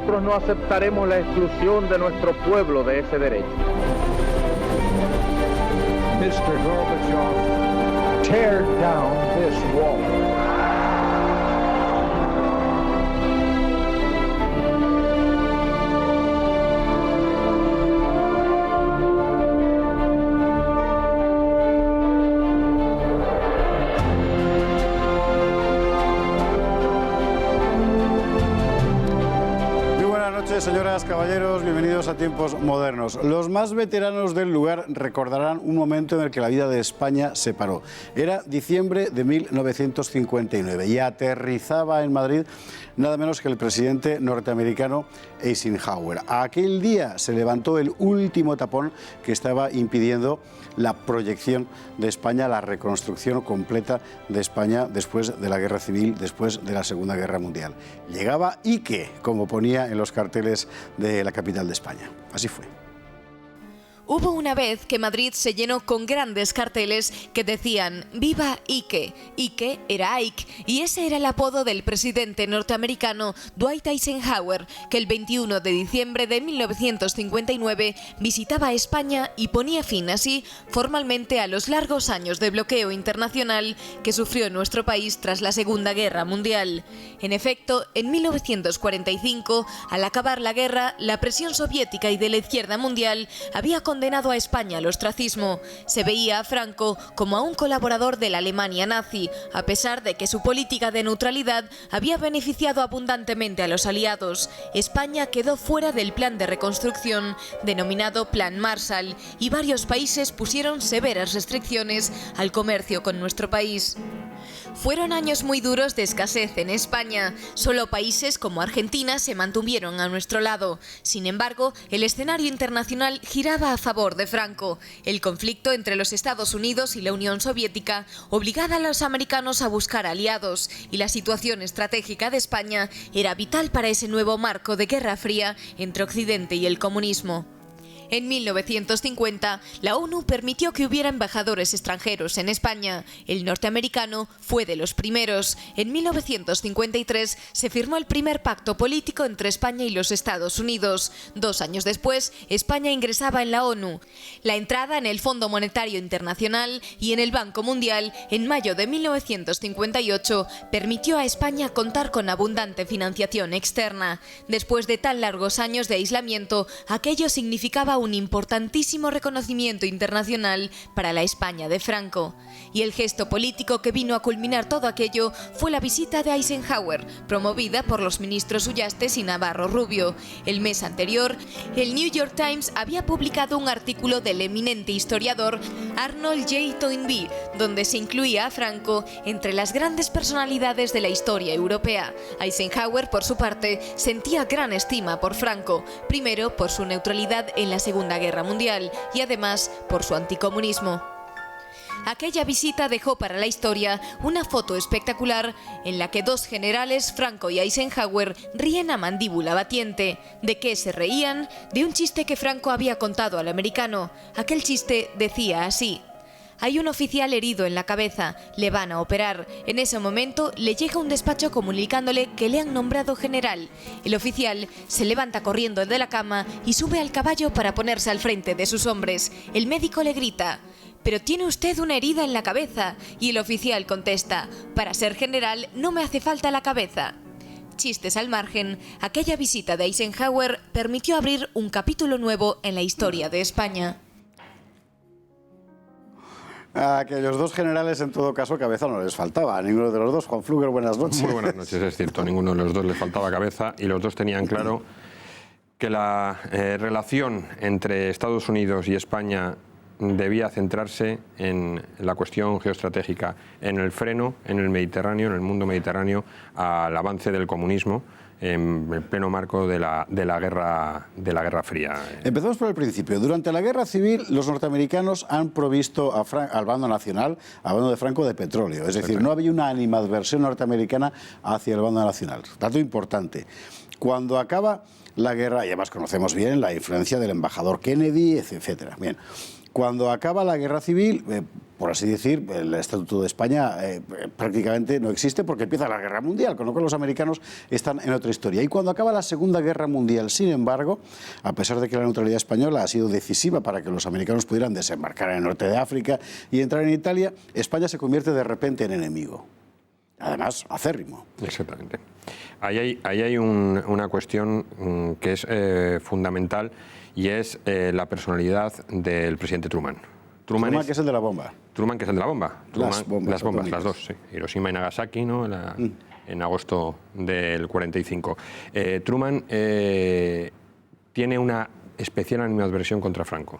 nosotros no aceptaremos la exclusión de nuestro pueblo de ese derecho. Mr. Gorbachev, tear down this wall. Señoras, caballeros, bienvenidos a Tiempos Modernos. Los más veteranos del lugar recordarán un momento en el que la vida de España se paró. Era diciembre de 1959 y aterrizaba en Madrid nada menos que el presidente norteamericano Eisenhower. Aquel día se levantó el último tapón que estaba impidiendo la proyección de España, la reconstrucción completa de España después de la Guerra Civil, después de la Segunda Guerra Mundial. Llegaba Ike, como ponía en los carteles de la capital de España. Así fue. Hubo una vez que Madrid se llenó con grandes carteles que decían «Viva Ike». Ike era Ike y ese era el apodo del presidente norteamericano Dwight Eisenhower, que el 21 de diciembre de 1959 visitaba España y ponía fin así formalmente a los largos años de bloqueo internacional que sufrió nuestro país tras la Segunda Guerra Mundial. En efecto, en 1945, al acabar la guerra, la presión soviética y de la izquierda mundial había condenado a España al ostracismo. Se veía a Franco como a un colaborador de la Alemania nazi, a pesar de que su política de neutralidad había beneficiado abundantemente a los aliados. España quedó fuera del plan de reconstrucción, denominado Plan Marshall, y varios países pusieron severas restricciones al comercio con nuestro país. Fueron años muy duros de escasez en España. Solo países como Argentina se mantuvieron a nuestro lado. Sin embargo, el escenario internacional giraba a favor de Franco. El conflicto entre los Estados Unidos y la Unión Soviética obligaba a los americanos a buscar aliados, y la situación estratégica de España era vital para ese nuevo marco de Guerra Fría entre Occidente y el comunismo. En 1950, la ONU permitió que hubiera embajadores extranjeros en España. El norteamericano fue de los primeros. En 1953 se firmó el primer pacto político entre España y los Estados Unidos. 2 años después, España ingresaba en la ONU. La entrada en el Fondo Monetario Internacional y en el Banco Mundial en mayo de 1958 permitió a España contar con abundante financiación externa. Después de tan largos años de aislamiento, aquello significaba un importantísimo reconocimiento internacional para la España de Franco. Y el gesto político que vino a culminar todo aquello fue la visita de Eisenhower, promovida por los ministros Ullastes y Navarro Rubio. El mes anterior, el New York Times había publicado un artículo del eminente historiador Arnold J. Toynbee, donde se incluía a Franco entre las grandes personalidades de la historia europea. Eisenhower, por su parte, sentía gran estima por Franco, primero por su neutralidad en la Segunda Guerra Mundial y además por su anticomunismo. Aquella visita dejó para la historia una foto espectacular en la que 2 generales, Franco y Eisenhower, ríen a mandíbula batiente. ¿De qué se reían? De un chiste que Franco había contado al americano. Aquel chiste decía así: hay un oficial herido en la cabeza, le van a operar. En ese momento le llega un despacho comunicándole que le han nombrado general. El oficial se levanta corriendo de la cama y sube al caballo para ponerse al frente de sus hombres. El médico le grita: «Pero tiene usted una herida en la cabeza». Y el oficial contesta: «Para ser general no me hace falta la cabeza». Chistes al margen, aquella visita de Eisenhower permitió abrir un capítulo nuevo en la historia de España. A aquellos 2 generales, en todo caso, cabeza no les faltaba. A ninguno de los 2. Juan Fluger, buenas noches. Muy buenas noches, es cierto. A ninguno de los 2 le faltaba cabeza y los 2 tenían claro que la relación entre Estados Unidos y España debía centrarse en la cuestión geoestratégica, en el freno en el Mediterráneo, en el mundo mediterráneo, al avance del comunismo en el pleno marco de la Guerra Fría. Empezamos por el principio. Durante la Guerra Civil, los norteamericanos han provisto al bando nacional, al bando de Franco, de petróleo. Es decir, no había una animadversión norteamericana hacia el bando nacional. Dato importante. Cuando acaba la guerra, y además conocemos bien la influencia del embajador Kennedy, etc. Bien. Cuando acaba la guerra civil, por así decir, el Estatuto de España prácticamente no existe porque empieza la Guerra Mundial, con lo cual los americanos están en otra historia. Y cuando acaba la Segunda Guerra Mundial, sin embargo, a pesar de que la neutralidad española ha sido decisiva para que los americanos pudieran desembarcar en el norte de África y entrar en Italia, España se convierte de repente en enemigo. Además, acérrimo. Exactamente. Ahí hay una cuestión que es fundamental y es la personalidad del presidente Truman. Truman, que es el de la bomba. Truman, que es el de la bomba. Las bombas, las dos, sí. Hiroshima y Nagasaki, ¿no? En agosto del 45. Truman tiene una especial animadversión contra Franco.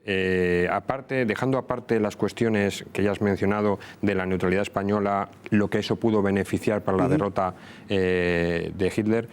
Dejando aparte las cuestiones que ya has mencionado de la neutralidad española, lo que eso pudo beneficiar para la derrota de Hitler,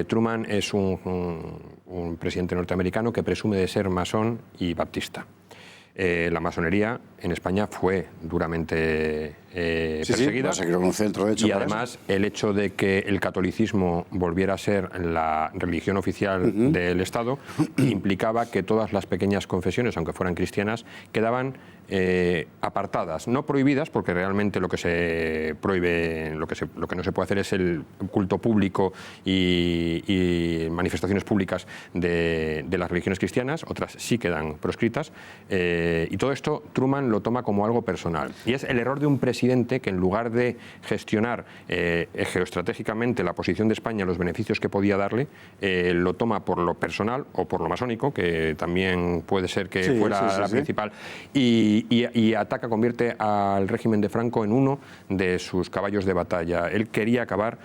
Truman es un presidente norteamericano que presume de ser masón y baptista. La masonería en España fue duramente perseguida. Sí, un centro, de hecho, y además el hecho de que el catolicismo volviera a ser la religión oficial del Estado implicaba que todas las pequeñas confesiones, aunque fueran cristianas, quedaban apartadas, no prohibidas, porque realmente lo que se prohíbe, lo que no se puede hacer es el culto público y manifestaciones públicas de las religiones cristianas, otras sí quedan proscritas, y todo esto Truman lo toma como algo personal. Y es el error de un presidente que en lugar de gestionar geoestratégicamente la posición de España, los beneficios que podía darle, lo toma por lo personal o por lo masónico, que también puede ser que fuera la principal, y ataca, convierte al régimen de Franco en uno de sus caballos de batalla. Él quería acabar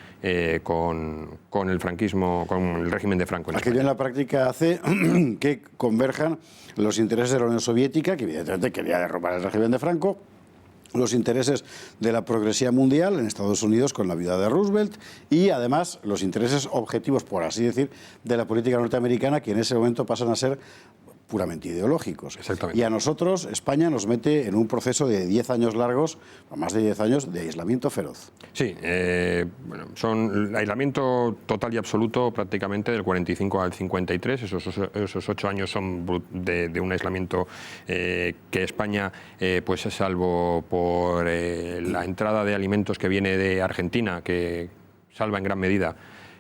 con el franquismo, con el régimen de Franco. Aquello en la práctica hace que converjan los intereses de la Unión Soviética, que evidentemente quería derrumbar el régimen de Franco, los intereses de la progresía mundial en Estados Unidos con la vida de Roosevelt y además los intereses objetivos, por así decir, de la política norteamericana, que en ese momento pasan a ser puramente ideológicos. Exactamente. Y a nosotros, España nos mete en un proceso de 10 años largos, o más de 10 años, de aislamiento feroz. Sí, son el aislamiento total y absoluto prácticamente del 45 al 53. Esos 8 años son de un aislamiento que España, pues salvo por la entrada de alimentos que viene de Argentina, que salva en gran medida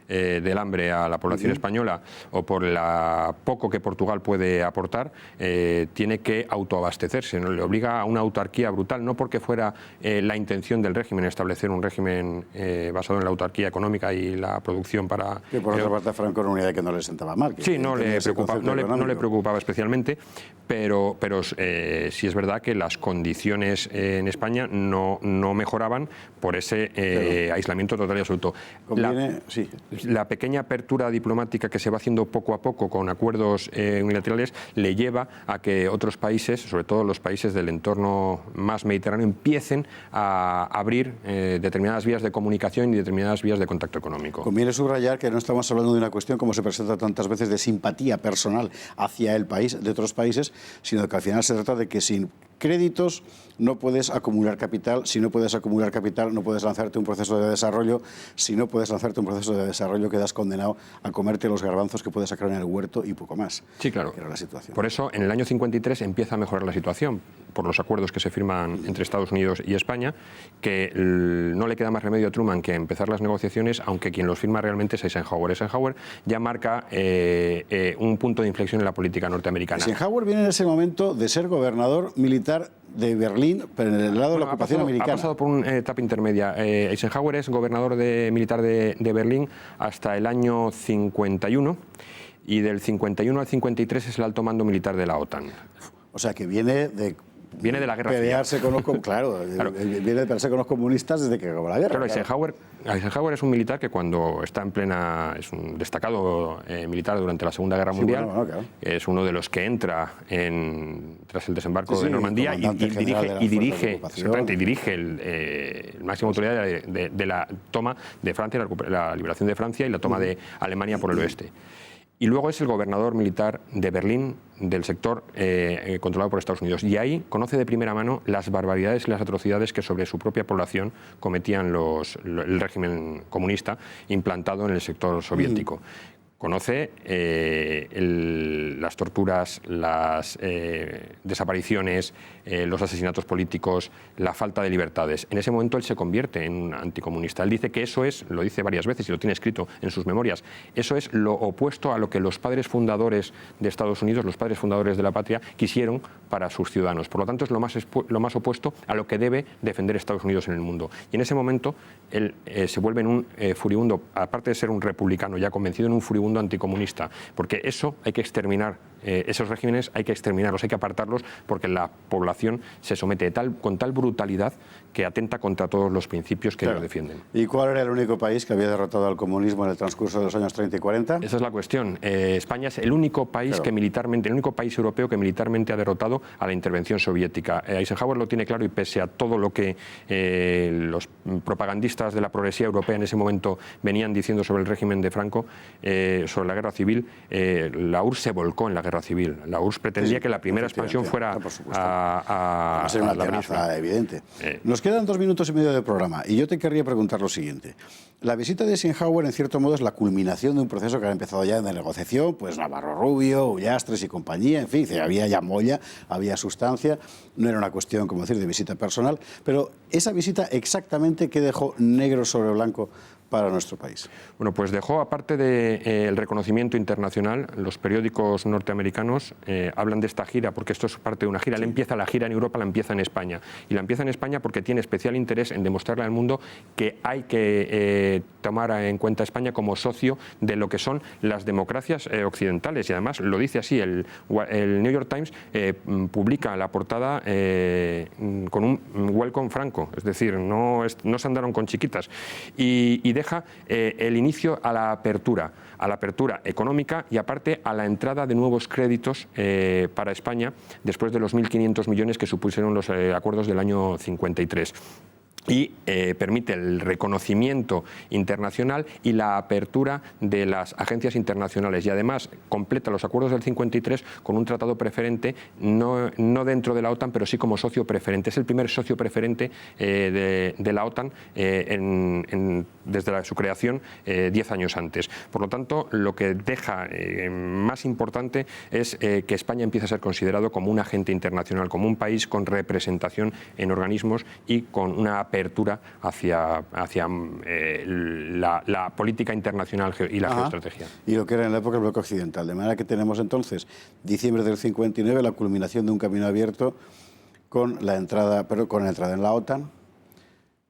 del hambre a la población española, o por la poco que Portugal puede aportar, tiene que autoabastecerse, ¿no? Le obliga a una autarquía brutal, no porque fuera la intención del régimen establecer un régimen basado en la autarquía económica y la producción para... Que por otra parte a Franco era una idea que no le sentaba mal. Sí, no le preocupaba especialmente, pero sí es verdad que las condiciones en España no mejoraban por ese aislamiento total y absoluto. La pequeña apertura diplomática que se va haciendo poco a poco con acuerdos unilaterales le lleva a que otros países, sobre todo los países del entorno más mediterráneo, empiecen a abrir determinadas vías de comunicación y determinadas vías de contacto económico. Conviene subrayar que no estamos hablando de una cuestión, como se presenta tantas veces, de simpatía personal hacia el país, de otros países, sino que al final se trata de que sin créditos no puedes acumular capital, si no puedes acumular capital no puedes lanzarte un proceso de desarrollo, si no puedes lanzarte un proceso de desarrollo quedas condenado a comerte los garbanzos que puedes sacar en el huerto y poco más. Sí, claro. Que era la situación. Por eso en el año 53 empieza a mejorar la situación, por los acuerdos que se firman entre Estados Unidos y España, que no le queda más remedio a Truman que empezar las negociaciones, aunque quien los firma realmente es Eisenhower. Eisenhower ya marca un punto de inflexión en la política norteamericana. Eisenhower viene en ese momento de ser gobernador militar de Berlín, pero en el lado de la ocupación americana. Ha pasado por una etapa intermedia. Eisenhower es gobernador militar de Berlín hasta el año 51 y del 51 al 53 es el alto mando militar de la OTAN. O sea que viene de la guerra pelearse con los viene de pelearse con los comunistas desde que acabó la guerra. Claro, Eisenhower es un militar que cuando está en plena, es un destacado militar durante la Segunda Guerra Mundial, claro. Es uno de los que entra tras el desembarco de Normandía y dirige el máximo autoridad de la toma de Francia, la liberación de Francia y la toma de Alemania por el oeste. Y luego es el gobernador militar de Berlín, del sector controlado por Estados Unidos. Y ahí conoce de primera mano las barbaridades y las atrocidades que sobre su propia población cometían el régimen comunista implantado en el sector soviético. conoce las torturas, las desapariciones, los asesinatos políticos, la falta de libertades. En ese momento él se convierte en un anticomunista. Él dice que eso es, lo dice varias veces y lo tiene escrito en sus memorias, eso es lo opuesto a lo que los padres fundadores de Estados Unidos, los padres fundadores de la patria, quisieron para sus ciudadanos. Por lo tanto, es lo más opuesto a lo que debe defender Estados Unidos en el mundo. Y en ese momento él se vuelve en un furibundo, aparte de ser un republicano ya convencido, en un furibundo anticomunista, porque eso hay que exterminar, esos regímenes hay que exterminarlos, hay que apartarlos, porque la población se somete con tal brutalidad que atenta contra todos los principios que ellos defienden. ¿Y cuál era el único país que había derrotado al comunismo en el transcurso de los años 30 y 40? Esa es la cuestión. España es el único país que militarmente, el único país europeo que militarmente ha derrotado a la intervención soviética. Eisenhower lo tiene claro, y pese a todo lo que los propagandistas de la progresía europea en ese momento venían diciendo sobre el régimen de Franco, sobre la guerra civil, la URSS se volcó en la guerra civil. La URSS pretendía que la primera expansión fuera a ser una amenaza evidente. Nos quedan 2 minutos y medio de programa y yo te querría preguntar lo siguiente. La visita de Eisenhower, en cierto modo, es la culminación de un proceso que ha empezado ya de negociación, pues Navarro Rubio, Ullastres y compañía, en fin, había ya molla, había sustancia, no era una cuestión, como decir, de visita personal, pero esa visita exactamente, ¿qué dejó negro sobre blanco para nuestro país? Bueno, pues dejó, aparte del reconocimiento internacional, los periódicos norteamericanos hablan de esta gira, porque esto es parte de una gira. Él empieza la gira en Europa, la empieza en España. Y la empieza en España porque tiene especial interés en demostrarle al mundo que hay que tomar en cuenta a España como socio de lo que son las democracias occidentales. Y además lo dice así, el New York Times publica la portada con un welcome franco, es decir, no se andaron con chiquitas. Y deja el inicio a la apertura económica y aparte a la entrada de nuevos créditos para España después de los 1.500 millones que supusieron los acuerdos del año 53. Y permite el reconocimiento internacional y la apertura de las agencias internacionales, y además completa los acuerdos del 53 con un tratado preferente, no dentro de la OTAN, pero sí como socio preferente. Es el primer socio preferente de la OTAN desde su creación 10 años antes. Por lo tanto, lo que deja más importante es que España empieza a ser considerado como un agente internacional, como un país con representación en organismos y con una apertura hacia la política internacional y la geoestrategia. Y lo que era en la época del bloque occidental. De manera que tenemos entonces, diciembre del 59, la culminación de un camino abierto con la entrada en la OTAN,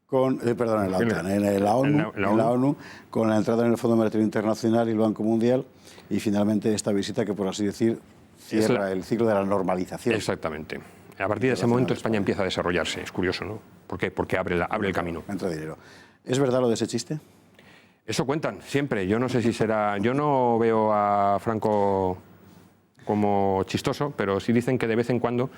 en la ONU, con la entrada en el Fondo Monetario Internacional y el Banco Mundial, y finalmente esta visita que, por así decir, cierra el ciclo de la normalización. Exactamente. A partir de ese momento España empieza a desarrollarse. Es curioso, ¿no? ¿Por qué? Porque abre el camino. Entra dinero. ¿Es verdad lo de ese chiste? Eso cuentan, siempre. Yo no sé si será... Yo no veo a Franco como chistoso, pero sí dicen que de vez en cuando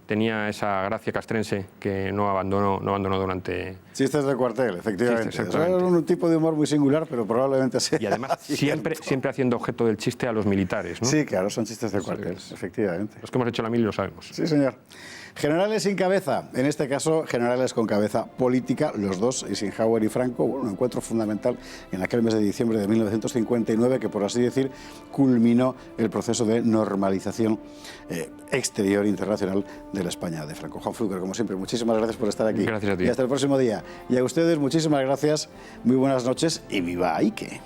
tenía esa gracia castrense que no abandonó durante... Chistes de cuartel, efectivamente. Es un tipo de humor muy singular, pero probablemente sea... Y además siempre haciendo objeto del chiste a los militares, ¿no? Sí, claro, son chistes de cuartel, efectivamente. Los que hemos hecho la mili lo sabemos. Sí, señor. Generales sin cabeza, en este caso generales con cabeza política, los dos, Eisenhower y Franco, un encuentro fundamental en aquel mes de diciembre de 1959 que, por así decir, culminó el proceso de normalización exterior internacional de la España de Franco. Juan Fluker, como siempre, muchísimas gracias por estar aquí. Gracias a ti. Y hasta el próximo día. Y a ustedes, muchísimas gracias, muy buenas noches y viva Ike.